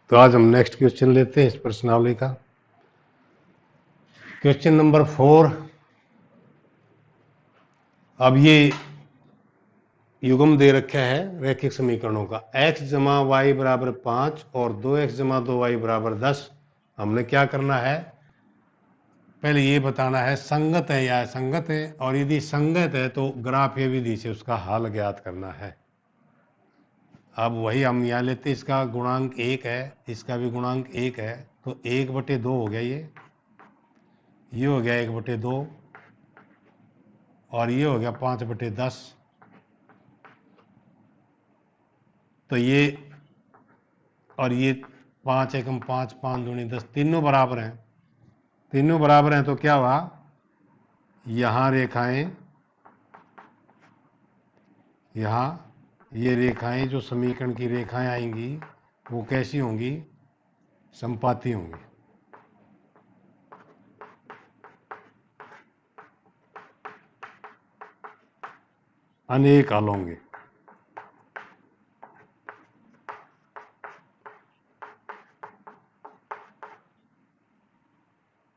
तो आज हम नेक्स्ट क्वेश्चन लेते हैं इस प्रश्नावली का। Question number 4। अब ये युग्म दे रखा है रैखिक समीकरणों का, x जमा वाई बराबर 5 और 2x जमा 2y बराबर 10। हमने क्या करना है, पहले ये बताना है संगत है या असंगत है, और यदि संगत है तो ग्राफीय विधि से उसका हल ज्ञात करना है। अब वही हम यहाँ लेते हैं, इसका गुणांक 1 है, इसका भी गुणांक 1 है, तो 1/2 हो गया, ये हो गया 1/2, और ये हो गया 5/10। तो ये और ये 5 एकम 5, 5 दूनी 10, तीनों बराबर हैं। तीनों बराबर हैं तो क्या हुआ, यहाँ रेखाएं, यहाँ ये रेखाएं जो समीकरण की रेखाएं आएंगी वो कैसी होंगी, संपाती होंगी। अनेक हल होंगे।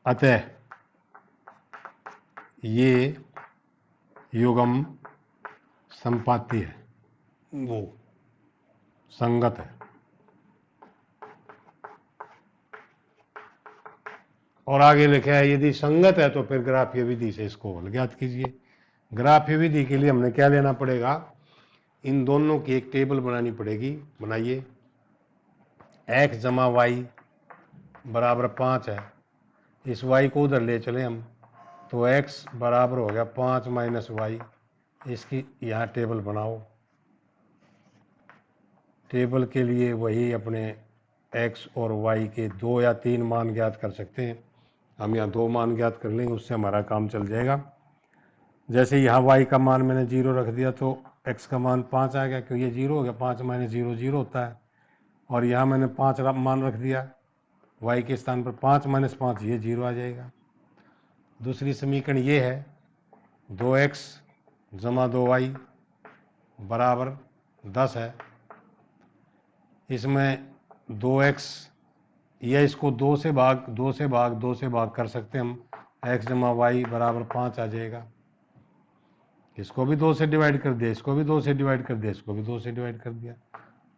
अतः ये युग्म संपाती है, वो संगत है। और आगे लिखा है यदि संगत है तो फिर ग्राफीय विधि से इसको हल ज्ञात कीजिए। ग्राफीय विधि के लिए हमने क्या लेना पड़ेगा, इन दोनों की एक टेबल बनानी पड़ेगी। बनाइए। x जमा वाई बराबर 5 है, इस y को उधर ले चले हम, तो x बराबर हो गया 5 माइनस वाई। इसकी यहाँ टेबल बनाओ। टेबल के लिए वही अपने x और y के 2 या 3 मान ज्ञात कर सकते हैं। हम यहाँ 2 मान ज्ञात कर लेंगे, उससे हमारा काम चल जाएगा। जैसे यहाँ y का मान मैंने 0 रख दिया तो x का मान 5 आ गया, क्योंकि ये 0 हो गया, 5 माइनस 0 0 होता है। और यहाँ मैंने 5 मान रख दिया, y के स्थान पर 5 माइनस 5, ये 0 आ जाएगा। दूसरी समीकरण ये है 2x जमा 2y बराबर 10 है। इसमें 2x, या इसको 2 से भाग कर सकते हैं हम, x जमा वाई बराबर 5 आ जाएगा। इसको भी 2 से डिवाइड कर दिया, इसको भी 2 से डिवाइड कर दिया, इसको भी 2 से डिवाइड कर दिया,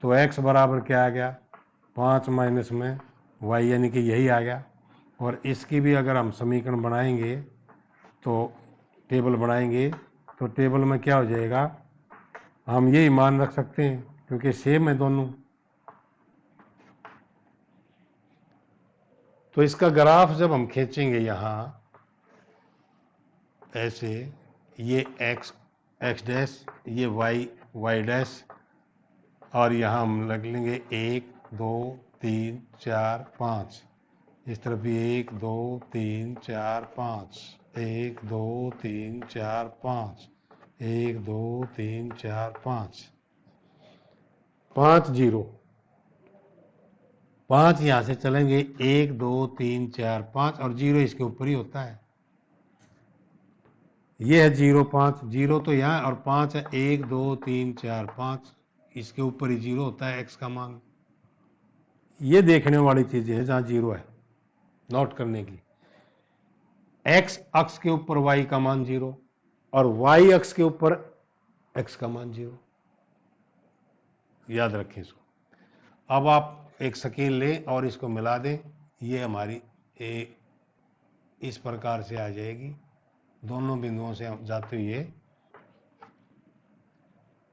तो x बराबर क्या आ गया, 5 माइनस में y, यानी कि यही आ गया। और इसकी भी अगर हम समीकरण बनाएंगे तो टेबल बनाएंगे तो टेबल में क्या हो जाएगा, हम यही मान रख सकते हैं क्योंकि सेम है दोनों। तो इसका ग्राफ जब हम खींचेंगे यहाँ ऐसे, ये x डैश, ये y डैश, और यहाँ हम लग लेंगे 1 2 3 4 5, इस तरफ भी 1 2 3 4 5, 1 2 3 4 5, 1 2 3 4 5, 5 0, 5 यहाँ से चलेंगे, 1 2 3 4 5, और 0 इसके ऊपर ही होता है। ये है 0 5, 0 तो यहाँ, और 5 है, 1 2 3 4 5, इसके ऊपर ही 0 होता है x का मान। ये देखने वाली चीजें हैं जहाँ 0 है, नोट करने की। x अक्ष के ऊपर y का मान 0 और y अक्ष के ऊपर x का मान 0, याद रखें इसको। अब आप एक स्केल लें और इसको मिला दें, ये हमारी इस प्रकार से आ जाएगी, दोनों बिंदुओं से जाते हुए।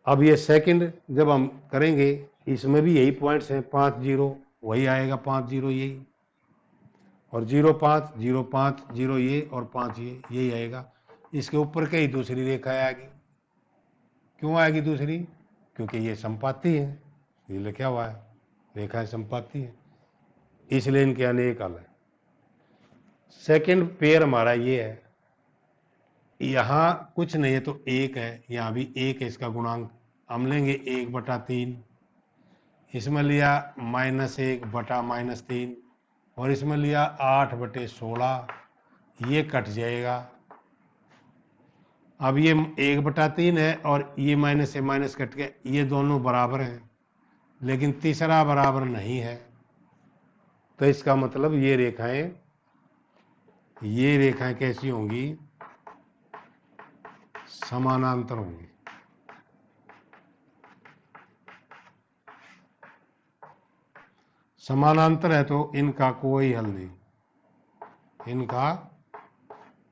अब ये सेकंड जब हम करेंगे, इसमें भी यही पॉइंट्स हैं, 5 0 वही आएगा, 5 0 यही, और 0 5 0 5 0 ये, और 5 ये, यही आएगा। इसके ऊपर कहीं दूसरी रेखा आएगी। क्यों आएगी दूसरी, क्योंकि ये संपाती है, ये लिखा हुआ है रेखा संपाती है, इसलिए इनके अनेक हल है। सेकंड पेयर हमारा ये है, यहाँ कुछ नहीं है तो 1 है, यहाँ भी 1 है, इसका गुणांक हम लेंगे 1/3, इसमें लिया -1/-3, और इसमें लिया 8/16, ये कट जाएगा। अब ये 1/3 है और ये माइनस से माइनस कट के, ये दोनों बराबर हैं, लेकिन तीसरा बराबर नहीं है, तो इसका मतलब ये रेखाएं कैसी होंगी? समानांतर होंगी। समानांतर है तो इनका कोई हल नहीं, इनका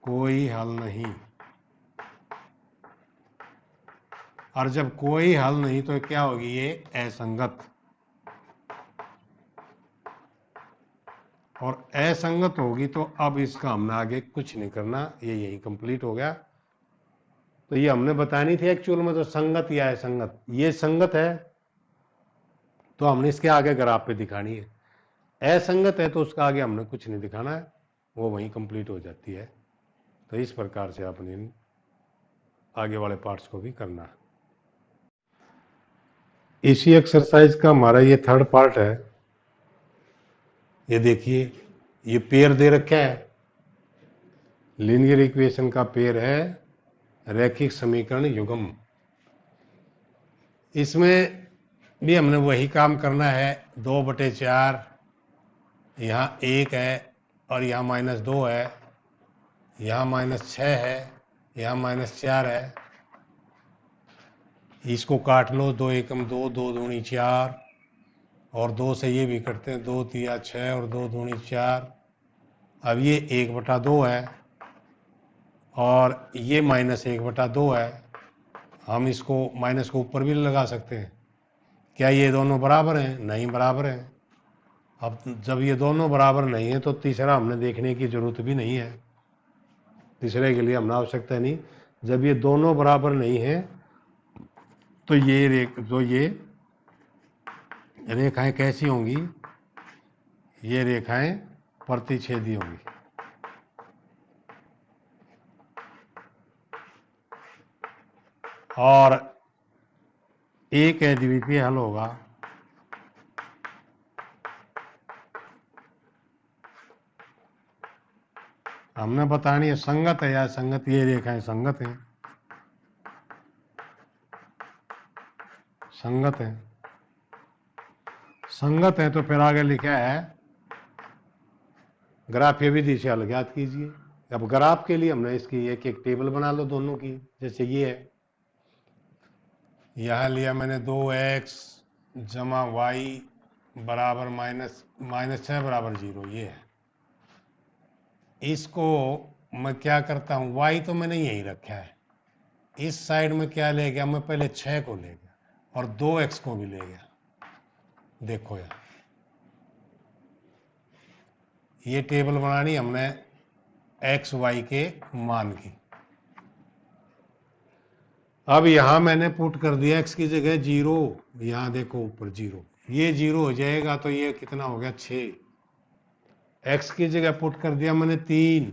कोई हल नहीं। और जब कोई हल नहीं तो क्या होगी? ये असंगत। और असंगत होगी तो अब इसका हमने आगे कुछ नहीं करना, ये यही कंप्लीट हो गया। तो ये हमने बतानी थी एक्चुअल में, तो संगत या असंगत। ये संगत है तो हमने इसके आगे ग्राफ पे दिखानी है, असंगत है तो उसका आगे हमने कुछ नहीं दिखाना है, वो वहीं कंप्लीट हो जाती है। तो इस प्रकार से अपने आगे वाले पार्ट्स को भी करना है। इसी एक्सरसाइज का हमारा ये थर्ड पार्ट है। ये देखिए, ये पेयर दे रखा है, लीनियर इक्वेशन का पेयर है, रैखिक समीकरण युग्म। इसमें भी हमने वही काम करना है, 2/4, यहाँ 1 है और यहाँ -2 है, यहाँ -6 है, यहाँ -4 है। इसको काट लो, 2 एकम 2, 2 दूनी 4, और 2 से ये भी करते हैं, 2 तिया 6 और 2 दूनी 4। अब ये 1/2 है और ये -1/2 है। हम इसको माइनस को ऊपर भी लगा सकते हैं। क्या ये दोनों बराबर हैं? नहीं, बराबर हैं। अब जब ये दोनों बराबर नहीं है तो तीसरा हमने देखने की जरूरत भी नहीं है, तीसरे के लिए हमने आवश्यकता नहीं। जब ये दोनों बराबर नहीं है तो ये रेखाएं कैसी होंगी? ये रेखाएं प्रतिच्छेदी होंगी। और एक अद्वितीय हल होगा। हमने बतानी है संगत है या संगत। ये रेखाएं संगत हैं, संगत है, संगत है। तो फिर आगे लिखा है ग्राफीय विधि से हल ज्ञात कीजिए। अब ग्राफ के लिए हमने इसकी एक एक टेबल बना लो दोनों की। जैसे ये है, यहां लिया मैंने 2x जमा वाई बराबर -6 बराबर 0, ये है। इसको मैं क्या करता हूं, y तो मैंने यही रखा है, इस साइड में क्या ले गया मैं? पहले 6 को ले गया और 2x को भी ले गया। देखो यार, ये टेबल बनानी हमने x y के मान की। अब यहां मैंने पुट कर दिया x की जगह 0, यहां देखो ऊपर 0, ये 0 हो जाएगा तो ये कितना हो गया? 6। x की जगह पुट कर दिया मैंने 3,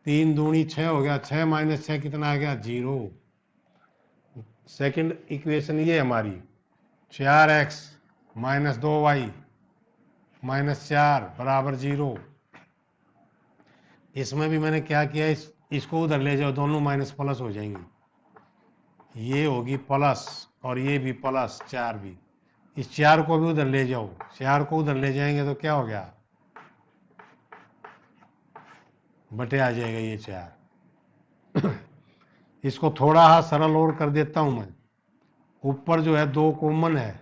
3 दूनी 6 हो गया, 6 - 6 कितना आ गया? 0। सेकंड इक्वेशन ये हमारी, 4x - 2y -4 बराबर 0। इसमें भी मैंने क्या किया, इसको उधर ले जाओ, दोनों माइनस प्लस हो जाएंगे। ये होगी प्लस और ये भी प्लस, 4 भी। इस 4 को भी उधर ले जाओ, 4 को उधर ले जाएंगे तो क्या हो गया? बटे आ जाएगा ये 4। इसको थोड़ा सा सरल और कर देता हूं मैं। ऊपर जो है 2 कॉमन है,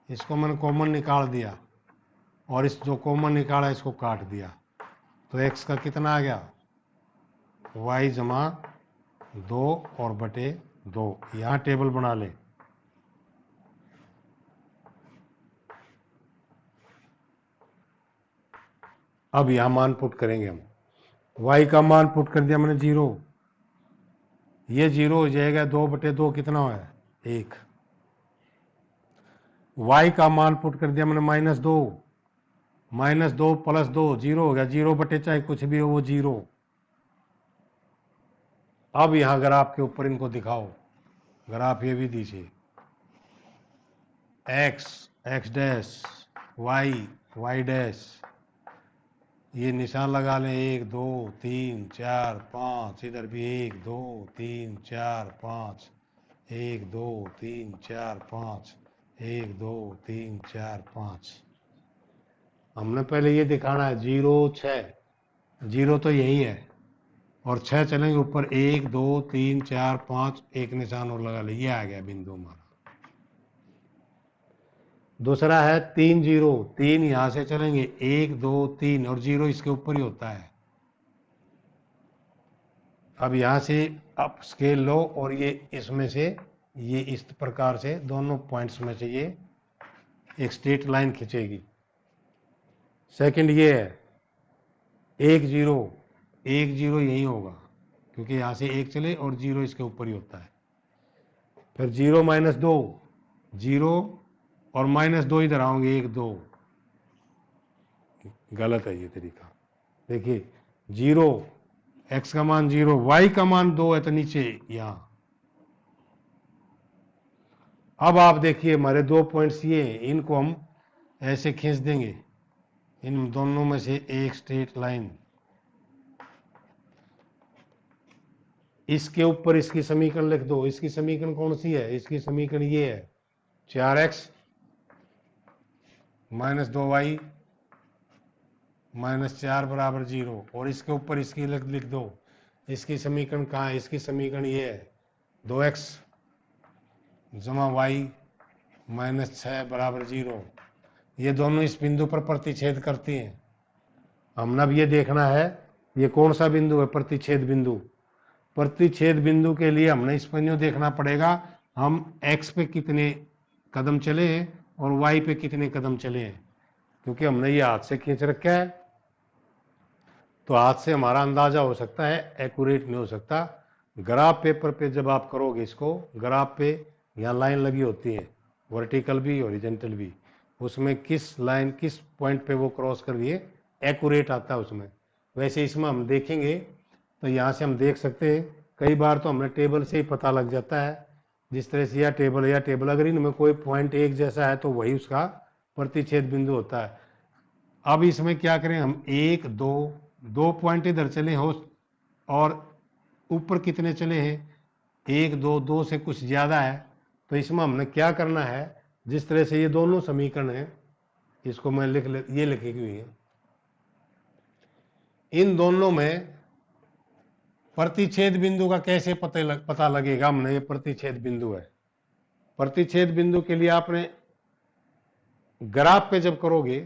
इसको मैंने कॉमन निकाल दिया और इस जो कॉमन निकाला इसको काट दिया। तो x का कितना आ गया? y जमा 2 और बटे 2। यहां टेबल बना ले। अब यहां मान पुट करेंगे हम। y का मान पुट कर दिया मैंने 0, ये 0 हो जाएगा। 2/2 कितना है? 1। y का मान पुट कर दिया मैंने -2, -2 + 2 0 हो गया। 0 बटे चाहे कुछ भी हो वो 0। अब यहां ग्राफ के ऊपर इनको दिखाओ, ग्राफ ये विधि से x x', y y', ये निशान लगा लें। 1 2 3 4 5, इधर भी 1 2 3 4 5, 1 2 3 4 5, 1 2 3 4 5। हमने पहले ये दिखाना है 0 6, 0 तो यही है और 6 चलेंगे ऊपर, 1 2 3 4 5, एक निशान और लगा ले, ये आ गया बिंदु हमारा। दूसरा है 3 0, 3 यहां से चलेंगे 1 2 3 और 0 इसके ऊपर ही होता है। अब यहां से अप स्केल लो और ये इसमें से ये इस प्रकार से दोनों पॉइंट्स में से ये एक स्ट्रेट लाइन खींचेगी। सेकंड ये है 1 0, 1 0 यही होगा क्योंकि यहां से 1 चले और 0 इसके ऊपर ही होता है। फिर 0 -2, 0 और -2 इधर आओगे 1 2, गलत है ये तरीका। देखिए 0, x का मान 0, y का मान 2 है तो नीचे यहां। अब आप देखिए हमारे दो पॉइंट्स ये हैं, इनको हम ऐसे खींच देंगे, इन दोनों में से एक स्ट्रेट लाइन, इसके ऊपर इसकी समीकरण लिख दो। इसकी समीकरण कौन सी है? इसकी समीकरण ये है 4x - 2y - 4 बराबर 0 और इसके ऊपर इसकी लिख दो। इसकी समीकरण कहाँ है? इसकी समीकरण ये है 2x जमा y - 6 बराबर 0। ये दोनों इस बिंदु पर प्रतिच्छेद करती हैं। हमने अब ये देखना है ये कौन सा बिंदु है, प्रतिच्छेद बिंदु। प्रतिच्छेद बिंदु के लिए हमने इस पर यूँ देखना पड़ेगा हम x पे कितने कदम चले हैं और y पे कितने कदम चले हैं, क्योंकि हमने ये हाथ से खींच रखा है तो हाथ से हमारा अंदाजा हो सकता है, एक्यूरेट नहीं हो सकता। ग्राफ पेपर पे जब आप करोगे इसको, ग्राफ पे यहाँ लाइन लगी होती है, वर्टिकल भी हॉरिजॉन्टल भी, उसमें किस लाइन किस पॉइंट पे वो क्रॉस कर रही है एक्यूरेट आता है उसमें। वैसे इसमें हम देखेंगे तो यहाँ से हम देख सकते हैं, कई बार तो हमें टेबल से ही पता लग जाता है, जिस तरह से या टेबल अगर इनमें कोई पॉइंट एक जैसा है तो वही उसका प्रतिच्छेद बिंदु होता है। अब इसमें क्या करें हम, 1 2 2 पॉइंट इधर चले हो और ऊपर कितने चले हैं 1 2, 2 से कुछ ज्यादा है, तो इसमें हमने क्या करना है, जिस तरह से ये दोनों समीकरण है इसको मैं ये लिखी हुई है, इन दोनों में प्रतिच्छेद बिंदु का कैसे पता लगेगा। हमने ये प्रतिच्छेद बिंदु है, प्रतिच्छेद बिंदु के लिए आपने ग्राफ पे जब करोगे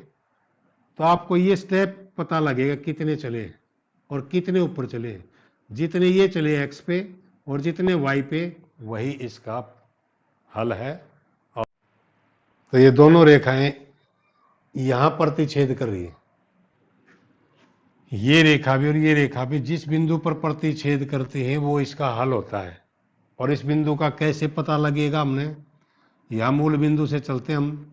तो आपको ये स्टेप पता लगेगा कितने चले और कितने ऊपर चले। जितने ये चले x पे और जितने y पे, वही इसका हल है। और तो ये दोनों रेखाएं यहां प्रतिच्छेद कर रही है, ये रेखा भी और ये रेखा भी जिस बिंदु पर प्रतिच्छेद करते हैं वो इसका हल होता है। और इस बिंदु का कैसे पता लगेगा, हमने यहां मूल बिंदु से चलते हम,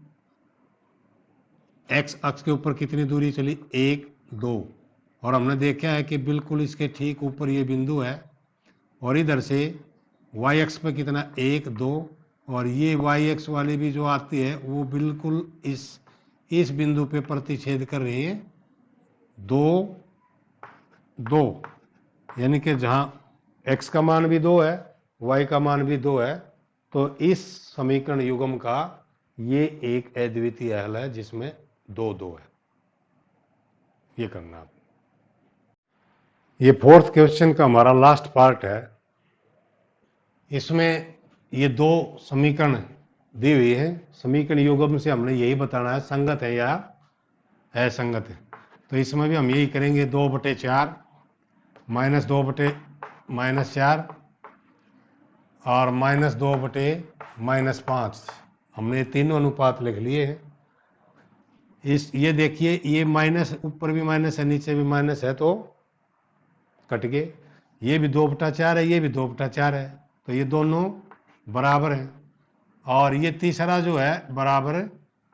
x अक्ष के ऊपर कितनी दूरी चली 1 2 और हमने देखा है कि बिल्कुल इसके ठीक ऊपर ये बिंदु है और इधर से y अक्ष पे कितना 1 2 और ये y अक्ष वाली भी जो आती है वो बिल्कुल इस बिंदु पे प्रतिच्छेद कर रही है 2 2, यानी कि जहां x का मान भी 2 है y का मान भी 2 है, तो इस समीकरण युग्म का ये एक अद्वितीय हल है जिसमें 2 2 है। ये करना आप। ये फोर्थ क्वेश्चन का हमारा लास्ट पार्ट है। इसमें ये दो समीकरण दी हुई है, समीकरण युग्म से हमने यही बताना है संगत है या असंगत है। तो इसमें भी हम यही करेंगे 2/4 -2/-4 और -2/-5। हमने तीनों अनुपात लिख लिए हैं। ये देखिए ये माइनस, ऊपर भी माइनस है नीचे भी माइनस है तो कट गए। ये भी 2/4 है ये भी 2/4 है, तो ये दोनों बराबर हैं। और ये तीसरा जो है बराबर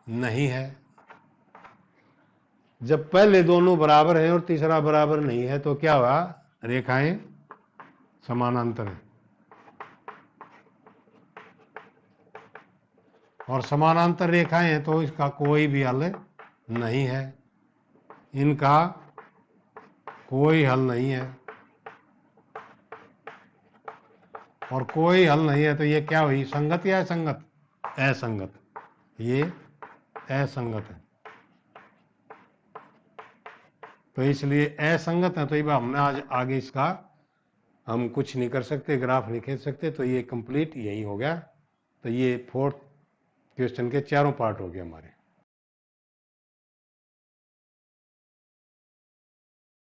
नहीं है। जब पहले दोनों बराबर हैं और तीसरा बराबर नहीं है तो क्या हुआ, रेखाएं समानांतर हैं। और समानांतर रेखाएं हैं तो इसका कोई भी हल नहीं है, इनका कोई हल नहीं है। और कोई हल नहीं है तो ये क्या हुई, संगत या असंगत? असंगत, ये असंगत है। तो इसलिए असंगत है, तो ये हमने आज आगे इसका हम कुछ नहीं कर सकते, ग्राफ नहीं खींच सकते, तो ये कंप्लीट यही हो गया। तो ये फोर्थ क्वेश्चन के चारों पार्ट हो गए हमारे।